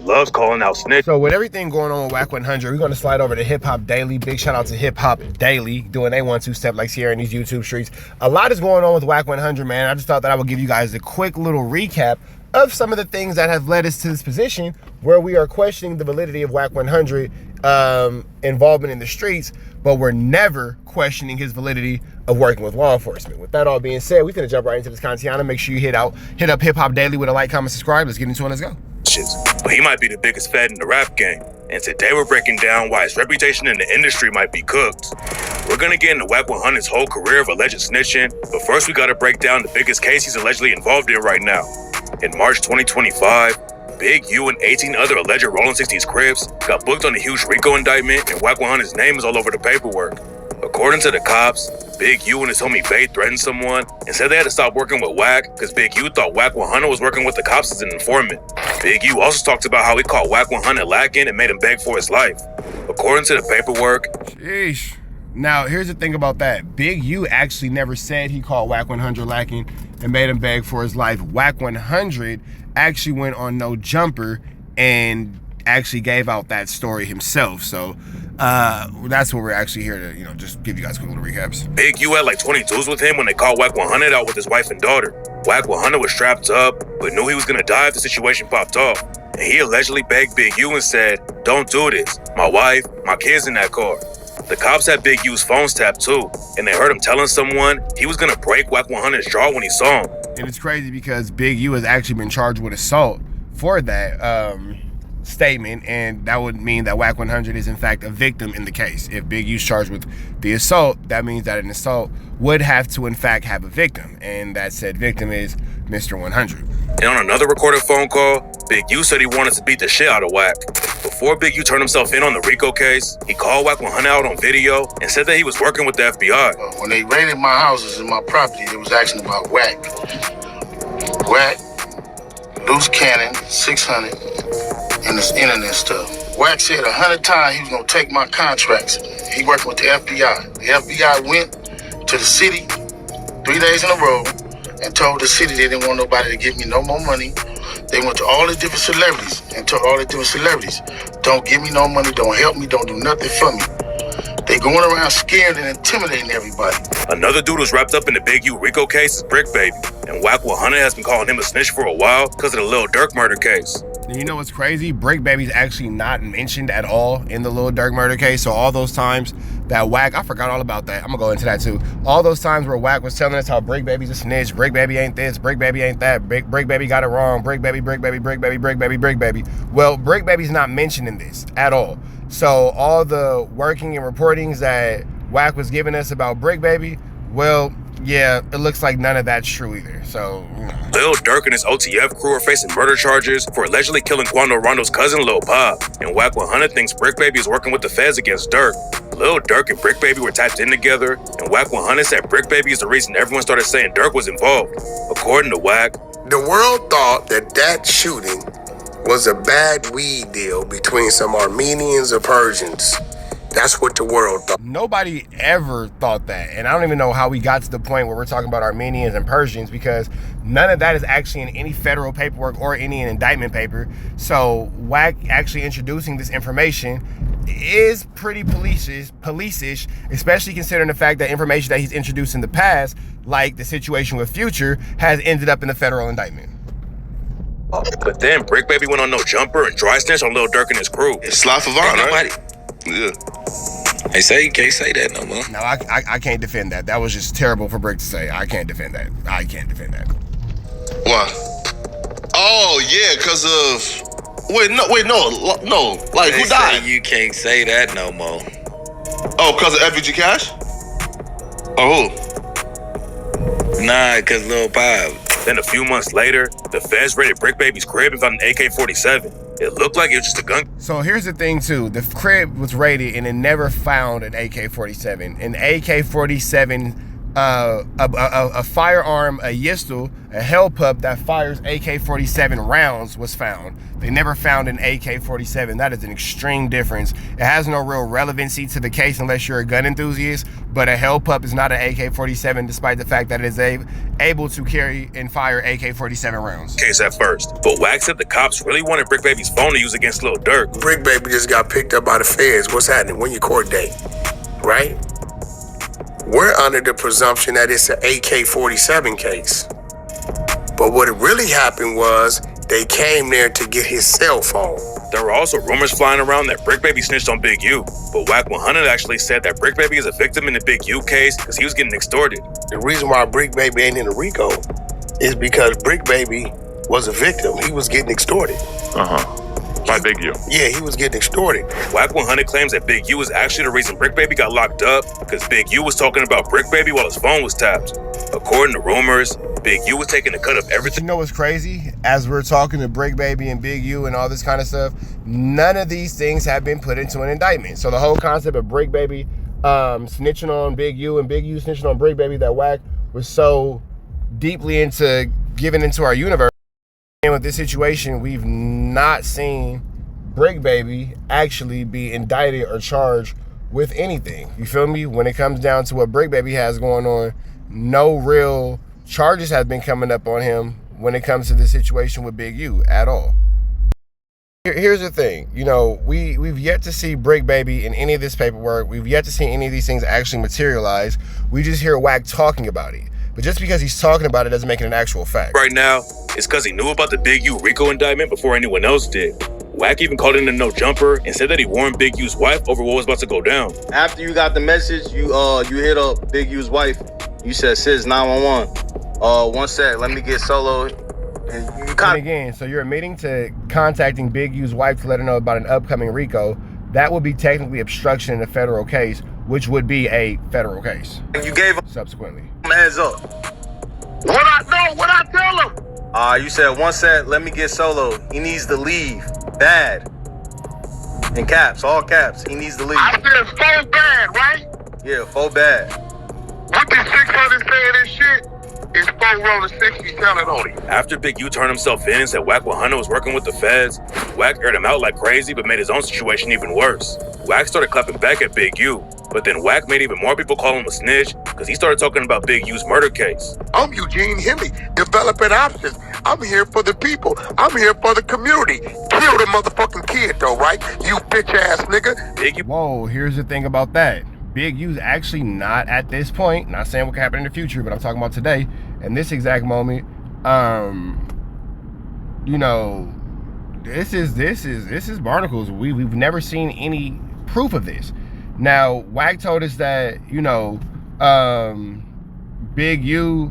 Loves calling out Snitch. So with everything going on with WACK100, we're going to slide over to Hip Hop Daily. Big shout out to Hip Hop Daily doing a 1-2 step like Sierra in these YouTube streets. A lot is going on with WACK100, man. I just thought that I would give you guys a quick little recap of some of the things that have led us to this position where we are questioning the validity of WACK100 involvement in the streets, but we're never questioning his validity of working with law enforcement. With that all being said, we're gonna jump right into this content. Make sure you hit up Hip Hop Daily with a like, comment, subscribe. Let's get into it. Let's go. But he might be the biggest fed in the rap game, and today we're breaking down why his reputation in the industry might be cooked. We're gonna get into WACK100's whole career of alleged snitching, but first we gotta break down the biggest case he's allegedly involved in right now. In March 2025, Big U and 18 other alleged Rolling 60s Crips got booked on a huge RICO indictment, and WACK100's name is all over the paperwork. According to the cops, Big U and his homie Bay threatened someone and said they had to stop working with Wack because Big U thought WACK100 was working with the cops as an informant. Big U also talked about how he caught WACK100 lacking and made him beg for his life. According to the paperwork, sheesh. Now, here's the thing about that. Big U actually never said he caught WACK100 lacking and made him beg for his life. WACK100 actually went on No Jumper and actually gave out that story himself. So that's what we're actually here to, just give you guys quick little recaps. Big U had like 22s with him when they caught WACK100 out with his wife and daughter. WACK100 was strapped up, but knew he was gonna die if the situation popped off. And he allegedly begged Big U and said, "Don't do this. My wife, my kids in that car." The cops had Big U's phones tapped too, and they heard him telling someone he was gonna break WACK100's jaw when he saw him. And it's crazy because Big U has actually been charged with assault for that statement, and that would mean that WACK100 is in fact a victim in the case. If Big U's charged with the assault, that means that an assault would have to in fact have a victim, and that said victim is Mr. 100. And on another recorded phone call, Big U said he wanted to beat the shit out of Wack. Before Big U turned himself in on the RICO case, he called WACK100 out on video and said that he was working with the FBI. When they raided my houses and my property, they was asking about Wack. Wack, loose cannon, 600, and this internet stuff. Wack said 100 times he was gonna take my contracts. He working with the FBI. The FBI went to the city 3 days in a row and told the city they didn't want nobody to give me no more money. They went to all the different celebrities and told all the different celebrities, don't give me no money, don't help me, don't do nothing for me. They going around scared and intimidating everybody. Another dude who's wrapped up in the Big U RICO case is Bricc, and WACK100 has been calling him a snitch for a while because of the Lil Durk murder case. And you know what's crazy? Bricc Baby's actually not mentioned at all in the Lil Durk murder case. So all those times that Wack, I forgot all about that. I'm gonna go into that too. All those times where Wack was telling us how Bricc Baby's a snitch, Bricc Baby ain't this, Bricc Baby ain't that, Bricc Baby got it wrong, Bricc Baby, Bricc Baby, Bricc Baby, Bricc Baby, Bricc Baby. Well, Bricc Baby's not mentioned in this at all. So all the working and reportings that Wack was giving us about Bricc Baby, well, yeah, it looks like none of that's true either. So Lil Durk and his OTF crew are facing murder charges for allegedly killing Quando Rondo's cousin Lil Pop, and WACK100 thinks Bricc Baby is working with the feds against Durk. Lil Durk and Bricc Baby were tapped in together, and WACK100 said Bricc Baby is the reason everyone started saying Durk was involved. According to Wack, the world thought that shooting was a bad weed deal between some Armenians or Persians. That's what the world thought. Nobody ever thought that. And I don't even know how we got to the point where we're talking about Armenians and Persians, because none of that is actually in any federal paperwork or any indictment paper. So Wack actually introducing this information is pretty police-ish, especially considering the fact that information that he's introduced in the past, like the situation with Future, has ended up in the federal indictment. But then Bricc Baby went on No Jumper and dry snitched on Lil Durk and his crew. It's Sly Favon, right? Yeah. They say you can't say that no more. No, I can't defend that. That was just terrible for Bricc to say. I can't defend that. I can't defend that. Why? Oh yeah, because of no. Like, who died? You can't say that no more. Oh, because of FVG Cash? Oh, who? Nah, because Lil Pop. Then a few months later, the feds raided Bricc Baby's crib and found an AK-47. It looked like it was just a gun. So here's the thing too. The crib was raided and it never found an AK-47. An AK-47 a firearm, a pistol, a hell pup that fires AK-47 rounds was found. They never found an AK-47. That is an extreme difference. It has no real relevancy to the case unless you're a gun enthusiast, but a hell pup is not an AK-47 despite the fact that it is able to carry and fire AK-47 rounds. Case at first, but Wack said the cops really wanted Bricc Baby's phone to use against Lil Durk. Bricc Baby just got picked up by the feds. What's happening? When your court date, right? We're under the presumption that it's an AK-47 case. But what really happened was they came there to get his cell phone. There were also rumors flying around that Bricc Baby snitched on Big U, but WACK100 actually said that Bricc Baby is a victim in the Big U case because he was getting extorted. The reason why Bricc Baby ain't in the RICO is because Bricc Baby was a victim. He was getting extorted. By Big U. Yeah, he was getting extorted. WACK100 claims that Big U was actually the reason Bricc Baby got locked up because Big U was talking about Bricc Baby while his phone was tapped. According to rumors, Big U was taking a cut of everything. You know what's crazy? As we're talking to Bricc Baby and Big U and all this kind of stuff, none of these things have been put into an indictment. So the whole concept of Bricc Baby snitching on Big U and Big U snitching on Bricc Baby, that Wack was so deeply into giving into our universe. And with this situation, we've not seen Bricc Baby actually be indicted or charged with anything. You feel me? When it comes down to what Bricc Baby has going on, no real charges have been coming up on him when it comes to the situation with Big U at all. Here's the thing, you know, we've yet to see Bricc Baby in any of this paperwork. We've yet to see any of these things actually materialize. We just hear Wack talking about it. But just because he's talking about it doesn't make it an actual fact. Right now, it's because he knew about the Big U RICO indictment before anyone else did. Wack even called in a no jumper and said that he warned Big U's wife over what was about to go down. After you got the message, you hit up Big U's wife. You said, "Sis, 911. One sec, let me get solo." And you And again, so you're admitting to contacting Big U's wife to let her know about an upcoming RICO. That would be technically obstruction in a federal case, which would be a federal case. you gave him Subsequently. a heads up. What I tell him? You said, "One sec, let me get solo. He needs to leave. Bad." In caps, all caps. He needs to leave. I said so bad, right? Yeah, full bad. What the 600 saying this shit is 4 rolling 60 counted on him. After Big U turned himself in and said WACK100 was working with the feds, Wack aired him out like crazy but made his own situation even worse. Wack started clapping back at Big U, but then Wack made even more people call him a snitch because he started talking about Big U's murder case. I'm Eugene Hemi, developing options. I'm here for the people. I'm here for the community. Kill the motherfucking kid though, right? You bitch ass nigga. Big U Whoa, here's the thing about that. Big U's actually not at this point, not saying what could happen in the future, but I'm talking about today, in this exact moment. You know, this is barnacles. We've never seen any proof of this. Now, Wack told us that, you know, Big U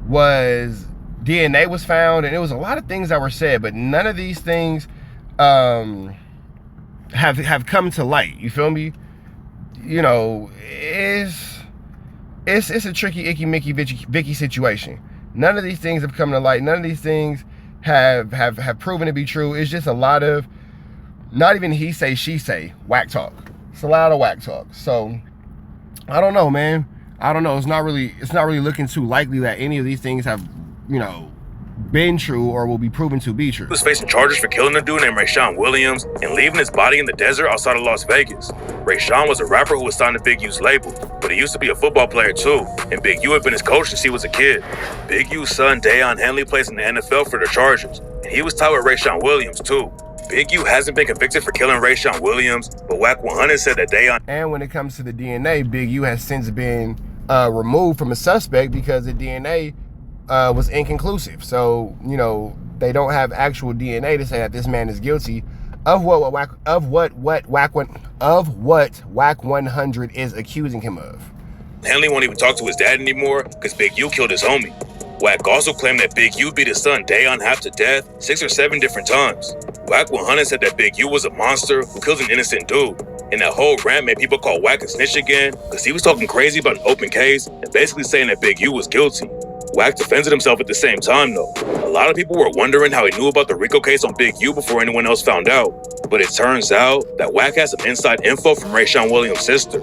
was, DNA was found, and it was a lot of things that were said, but none of these things have come to light. You feel me? You know, it's a tricky, icky, Mickey, Vicky situation. None of these things have come to light. None of these things have proven to be true. It's just a lot of, not even he say, she say, Wack talk. It's a lot of Wack talk. So I don't know, man. I don't know. It's not really looking too likely that any of these things have, you know, been true or will be proven to be true. was facing charges for killing a dude named Rayshawn Williams and leaving his body in the desert outside of Las Vegas. Rayshawn was a rapper who was signed to Big U's label, but he used to be a football player too, and Big U had been his coach since he was a kid. Big U's son, Deion Henley, plays in the NFL for the Chargers, and he was tied with Rayshawn Williams too. Big U hasn't been convicted for killing Rayshawn Williams, but WACK100 said that Deion... And when it comes to the DNA, Big U has since been removed from a suspect because the DNA was inconclusive. So, you know, they don't have actual DNA to say that this man is guilty of what WACK100 is accusing him of. Henley won't even talk to his dad anymore because Big U killed his homie. Wack also claimed that Big U beat his son Deion half to death 6 or 7 different times. WACK100 said that Big U was a monster who killed an innocent dude. And that whole rant made people call Wack a snitch again because he was talking crazy about an open case and basically saying that Big U was guilty. Wack defended himself at the same time though. A lot of people were wondering how he knew about the RICO case on Big U before anyone else found out. But it turns out that Wack has some inside info from Rayshawn Williams' sister.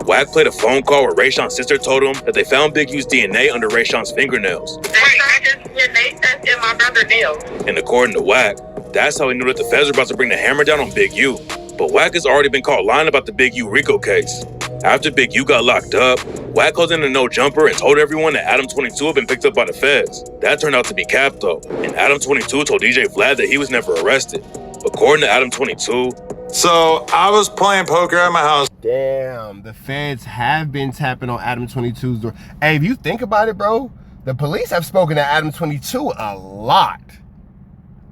Wack played a phone call where Rayshawn's sister told him that they found Big U's DNA under Rayshawn's fingernails. They found his DNA test in my brother's nails. And according to Wack, that's how he knew that the feds were about to bring the hammer down on Big U. But Wack has already been caught lying about the Big U RICO case. After Big U got locked up, Wack called in a no jumper and told everyone that Adam 22 had been picked up by the feds. That turned out to be cap though, and Adam 22 told DJ Vlad that he was never arrested. According to Adam 22, so I was playing poker at my house. Damn, the feds have been tapping on Adam 22's door. Hey, if you think about it, bro, the police have spoken to Adam 22 a lot.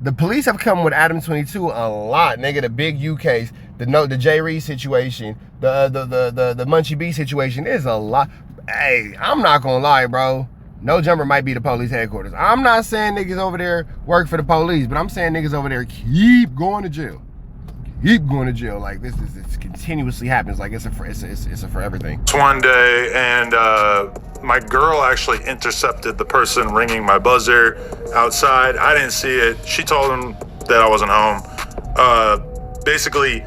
The police have come with Adam 22 a lot, nigga. The Big U case, the J. Reed situation, the Munchie B situation is a lot. Hey, I'm not gonna lie, bro. No jumper might be the police headquarters. I'm not saying niggas over there work for the police, but I'm saying niggas over there keep going to jail. Keep going to jail. Like this continuously happens. Like it's a forever thing. One day, and my girl actually intercepted the person ringing my buzzer outside. I didn't see it. She told him that I wasn't home. Basically,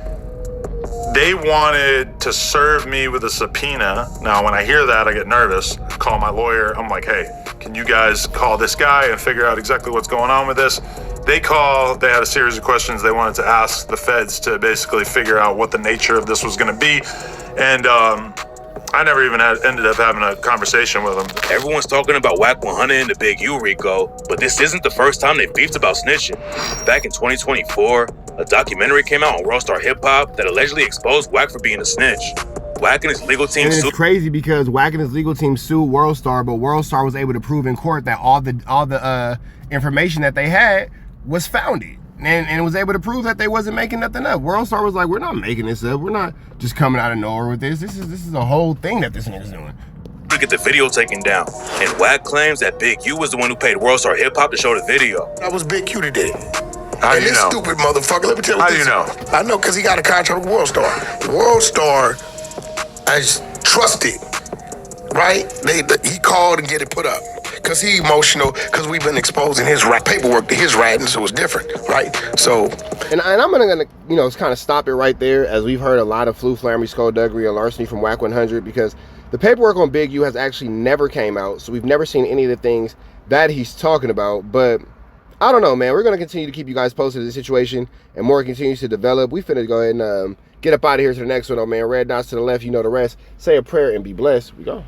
they wanted to serve me with a subpoena. Now, when I hear that, I get nervous. I call my lawyer. I'm like, hey, can you guys call this guy and figure out exactly what's going on with this? They call, they had a series of questions they wanted to ask the feds to basically figure out what the nature of this was gonna be. And I never even ended up having a conversation with them. Everyone's talking about WACK100 and the Big U RICO, but this isn't the first time they beefed about snitching. Back in 2024, a documentary came out on Worldstar Hip Hop that allegedly exposed Wack for being a snitch. Wack and his legal team sued. It's crazy because Wack and his legal team sued Worldstar, but Worldstar was able to prove in court that all the information that they had was founded. And was able to prove that they wasn't making nothing up. Worldstar was like, we're not making this up. We're not just coming out of nowhere with this. This is a whole thing that this nigga's doing. To get the video taken down. And Wack claims that Big U was the one who paid Worldstar Hip Hop to show the video. That was Big U that did it. How and do you this know? Stupid motherfucker, let me tell you How this. do you know? I know because he got a contract with Worldstar. Worldstar is trusted, right? He called and get it put up. Because he emotional, because we've been exposing his paperwork to his writing, so it's different, right? So... And I'm gonna kind of stop it right there, as we've heard a lot of flu, flammery, skullduggery, and larceny from WACK100, because the paperwork on Big U has actually never came out, so we've never seen any of the things that he's talking about. But I don't know, man. We're gonna continue to keep you guys posted on the situation, and more continues to develop. We finna go ahead and get up out of here to the next one, though, man. Red dots to the left, you know the rest. Say a prayer and be blessed. We go.